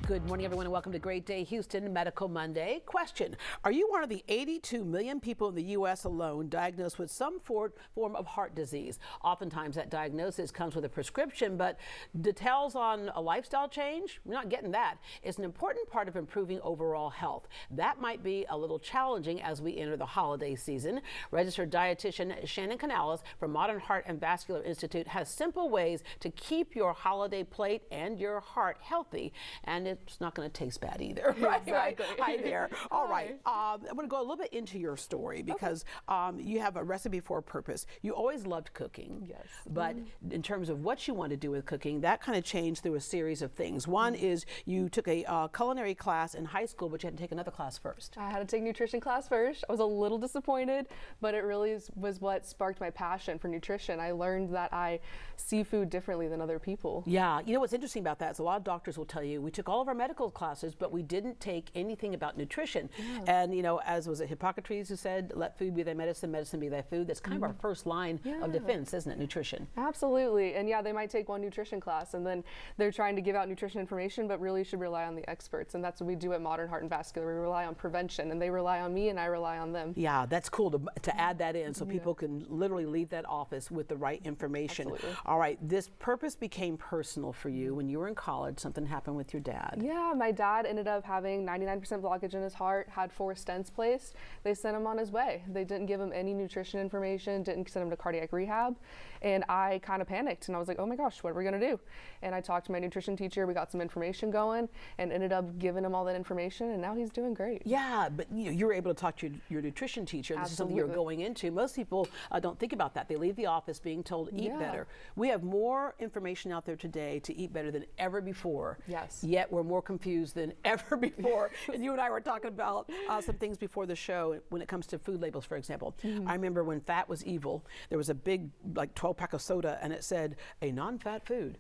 Good morning, everyone, and welcome to Great Day Houston Medical Monday. Question: are you one of the 82 million people in the U.S. alone diagnosed with some form of heart disease? Oftentimes that diagnosis comes with a prescription, but details on a lifestyle change, we're not getting that. It's an important part of improving overall health. That might be a little challenging as we enter the holiday season. Registered Dietitian Shannon Canales from Modern Heart Vascular Institute has simple ways to keep your holiday plate and your heart healthy, and it's not going to taste bad either. Right? Exactly. Hi there. All right. I'm going to go a little bit into your story because you have a recipe for a purpose. You always loved cooking. Yes. But in terms of what you want to do with cooking, that kind of changed through a series of things. One is you took a culinary class in high school, but you had to take another class first. I had to take nutrition class first. I was a little disappointed, but it really was what sparked my passion for nutrition. I learned that I see food differently than other people. Yeah. You know what's interesting about that is a lot of doctors will tell you, we took all of our medical classes, but we didn't take anything about nutrition. Yeah. And, you know, as was it Hippocrates who said, let food be thy medicine, medicine be thy food. That's kind of our first line of defense, isn't it? Nutrition. Absolutely. And yeah, they might take one nutrition class and then they're trying to give out nutrition information, but really should rely on the experts. And that's what we do at Modern Heart Vascular. We rely on prevention, and they rely on me and I rely on them. Yeah, that's cool to add that in so people can literally leave that office with the right information. Absolutely. All right, this purpose became personal for you when you were in college. Something happened with your dad. Yeah, my dad ended up having 99% blockage in his heart, had 4 stents placed. They sent him on his way. They didn't give him any nutrition information, didn't send him to cardiac rehab. And I kind of panicked and I was like, oh my gosh, what are we gonna do? And I talked to my nutrition teacher, we got some information going and ended up giving him all that information, and now he's doing great. Yeah, but you were able to talk to your nutrition teacher. This is something you're going into. Most people don't think about that. They leave the office being told eat better. We have more information out there today to eat better than ever before. Yes. Yet we're more confused than ever before. And you and I were talking about some things before the show when it comes to food labels, for example. I remember when fat was evil, there was a big like 12-pack of soda and it said a non-fat food.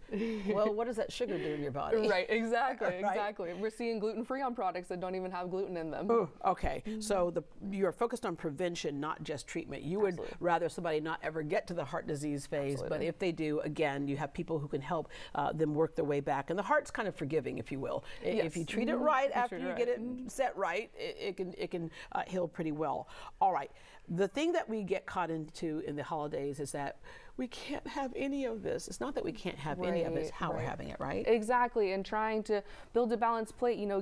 Well, what does that sugar do in your body? Right, exactly, Right? exactly. We're seeing gluten-free on products that don't even have gluten in them. Oh, okay. So you're focused on prevention, not just treatment. You would rather somebody not ever get to the heart disease phase, but if they do, again, you have people who can help them work their way back. And the heart's kind of forgiving, if you will. If you treat it right after you get it set right, it can heal pretty well. All right. The thing that we get caught into in the holidays is that we can't have any of this. It's not that we can't have any of it, it's how we're having it, right? Exactly, and trying to build a balanced plate, you know,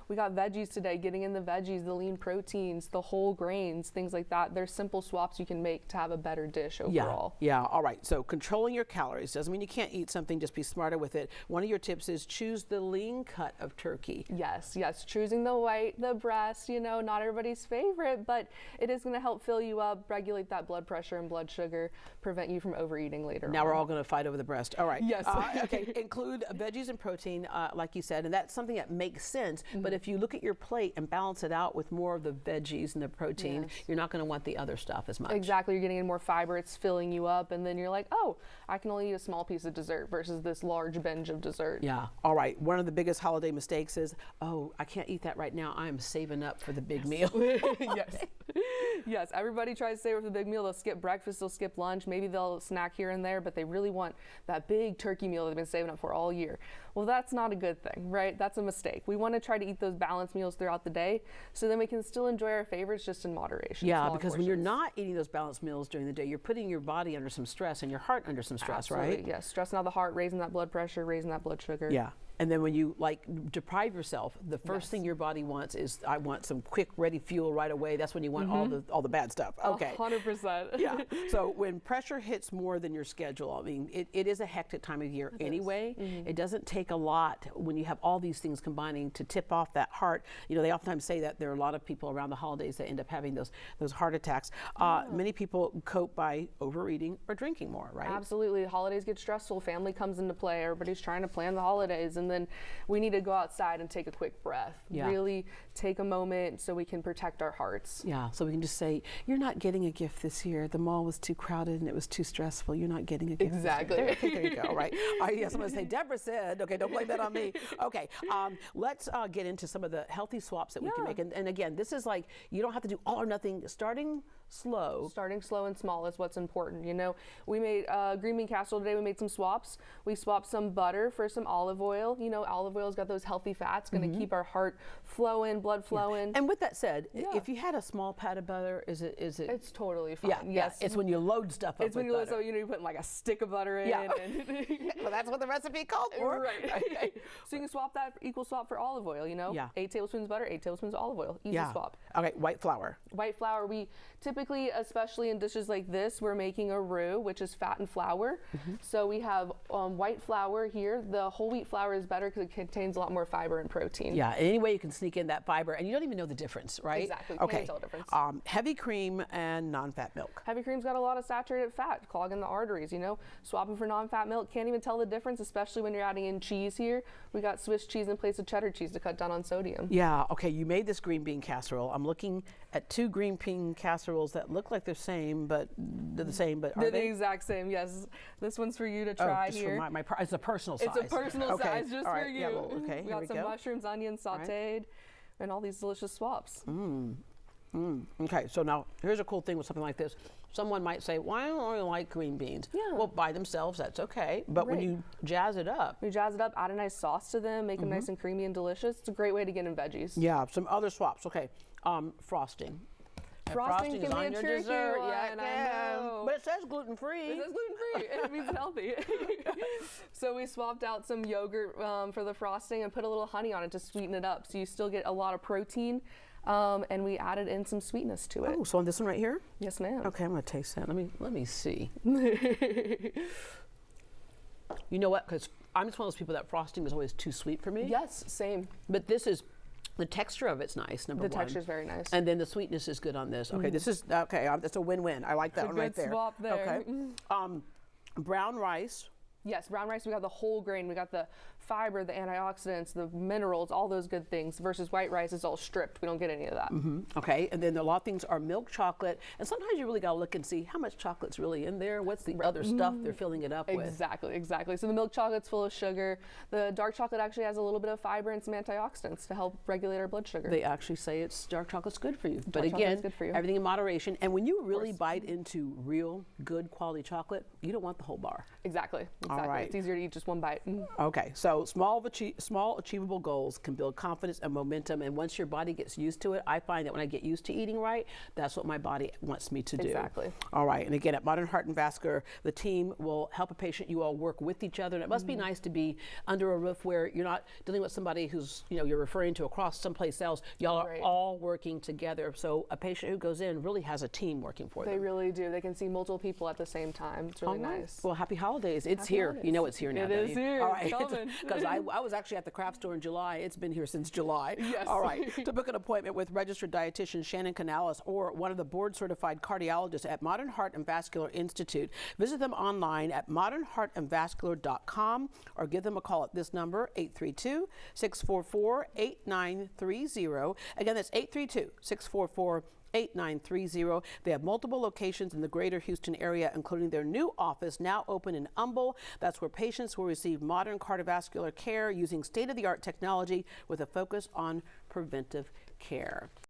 we got veggies today, getting in the veggies, the lean proteins, the whole grains, things like that. There's simple swaps you can make to have a better dish overall. Yeah, all right. So controlling your calories doesn't mean you can't eat something, just be smarter with it. One of your tips is choose the lean cut of turkey. Yes, choosing the white, the breast, you know, not everybody's favorite, but it is gonna help fill you up, regulate that blood pressure and blood sugar, prevent you from overeating later on. Now we're all going to fight over the breast. All right. Yes. Okay. Include veggies and protein, like you said, and that's something that makes sense. But if you look at your plate and balance it out with more of the veggies and the protein, you're not going to want the other stuff as much. Exactly. You're getting in more fiber. It's filling you up, and then you're like, oh, I can only eat a small piece of dessert versus this large binge of dessert. Yeah. All right. One of the biggest holiday mistakes is, oh, I can't eat that right now. I am saving up for the big meal. Yes. Yes. Everybody tries to save up for the big meal. They'll skip breakfast. They'll skip lunch. Maybe they'll snack here and there, but they really want that big turkey meal they've been saving up for all year. Well, that's not a good thing, right? That's a mistake. We want to try to eat those balanced meals throughout the day so then we can still enjoy our favorites just in moderation. Yeah, because when you're not eating those balanced meals during the day, you're putting your body under some stress and your heart under some stress, right? Yes, stressing out the heart, raising that blood pressure, raising that blood sugar. Yeah. And then when you deprive yourself, the first thing your body wants is, I want some quick, ready fuel right away. That's when you want all the bad stuff. Okay. 100%. Yeah. So when pressure hits more than your schedule, I mean, it is a hectic time of year anyway. It doesn't take a lot when you have all these things combining to tip off that heart. You know, they oftentimes say that there are a lot of people around the holidays that end up having those heart attacks. Many people cope by overeating or drinking more, right? Absolutely. The holidays get stressful. Family comes into play. Everybody's trying to plan the holidays, and then we need to go outside and take a quick breath. Really take a moment so we can protect our hearts. Yeah, so we can just say, you're not getting a gift this year. The mall was too crowded and it was too stressful. You're not getting a gift. Exactly. There you go, right? Yes, I'm going to say, Deborah said, okay, don't blame that on me. Okay, let's get into some of the healthy swaps that we can make. And again, this is like, you don't have to do all or nothing. Starting slow. Starting slow and small is what's important. You know, we made green bean casserole today. We made some swaps. We swapped some butter for some olive oil. You know, olive oil's got those healthy fats, going to keep our heart flowing, blood flowing. And with that said, if you had a small pat of butter, is it? It's totally fine. Yeah, yes. It's when you load stuff up. It's when you load, so you know, you put like a stick of butter in. Yeah. And well, that's what the recipe called for. Right. So you can swap that, equal swap for olive oil. You know, 8 tablespoons butter, 8 tablespoons olive oil. Easy swap. Okay, white flour. White flour. We typically, especially in dishes like this, we're making a roux, which is fat and flour. So we have white flour here. The whole wheat flour is better because it contains a lot more fiber and protein. Yeah, any way you can sneak in that fiber, and you don't even know the difference, right? Exactly. Okay. Can't tell the difference. Heavy cream and non-fat milk. Heavy cream's got a lot of saturated fat, clogging the arteries. You know, swapping for non-fat milk, can't even tell the difference, especially when you're adding in cheese here. We got Swiss cheese in place of cheddar cheese to cut down on sodium. Yeah. Okay. You made this green bean casserole. I'm looking at 2 green bean casseroles that look like they're the same, but are they're they? the exact same. Yes. This one's for you to try just here. For it's a personal size. It's a personal size just for you. Yeah, well, okay. We got some mushrooms, onions sautéed, and all these delicious swaps. Okay, so now here's a cool thing with something like this. Someone might say, "Why don't I like green beans?" Yeah. Well, by themselves, that's okay. But when you jazz it up, add a nice sauce to them, make them nice and creamy and delicious. It's a great way to get in veggies. yeah, some other swaps. Okay, frosting. Frosting can is be on a your tricky dessert. one, Yeah, I know. but it says gluten-free. It says gluten-free, and it means it's healthy. So we swapped out some yogurt for the frosting and put a little honey on it to sweeten it up. So you still get a lot of protein, and we added in some sweetness to it. Oh, so on this one right here? Yes, ma'am. Okay, I'm gonna taste that. Let me see. You know what? Because I'm just one of those people that frosting is always too sweet for me. Yes, same. But this is. The texture of it's nice, number one. The texture is very nice. And then the sweetness is good on this. Okay, this is, that's a win-win. I like that one right there. Good swap there. Okay. Brown rice. Yes, brown rice, we got the whole grain. We got the fiber, the antioxidants, the minerals, all those good things, versus white rice is all stripped. We don't get any of that. Okay, and then a lot of things are milk chocolate. And sometimes you really got to look and see how much chocolate's really in there. What's the other stuff they're filling it up with? Exactly. So the milk chocolate's full of sugar. The dark chocolate actually has a little bit of fiber and some antioxidants to help regulate our blood sugar. They actually say dark chocolate's good for you. But Dark again, chocolate's good for you. everything in moderation. And when you really bite into real good quality chocolate, you don't want the whole bar. Exactly. All right. It's easier to eat just one bite. Okay, so small achievable goals can build confidence and momentum, and once your body gets used to it, I find that when I get used to eating right, that's what my body wants me to do. Exactly. All right, and again, at Modern Heart and Vascular, the team will help a patient. You all work with each other, and it must be nice to be under a roof where you're not dealing with somebody who's, you're referring to across someplace else. Y'all are all working together, so a patient who goes in really has a team working for them. They really do. They can see multiple people at the same time. It's really nice. Well, happy holidays. It's Happy here. holidays. You know it's here now. It is here. All right. Because I was actually at the craft store in July. It's been here since July. Yes. All right. To book an appointment with registered dietitian Shannon Canales or one of the board-certified cardiologists at Modern Heart and Vascular Institute, visit them online at modernheartandvascular.com or give them a call at this number, 832-644-8930. Again, that's 832-644-8930. They have multiple locations in the greater Houston area, including their new office now open in Humble. That's where patients will receive modern cardiovascular care using state-of-the-art technology with a focus on preventive care.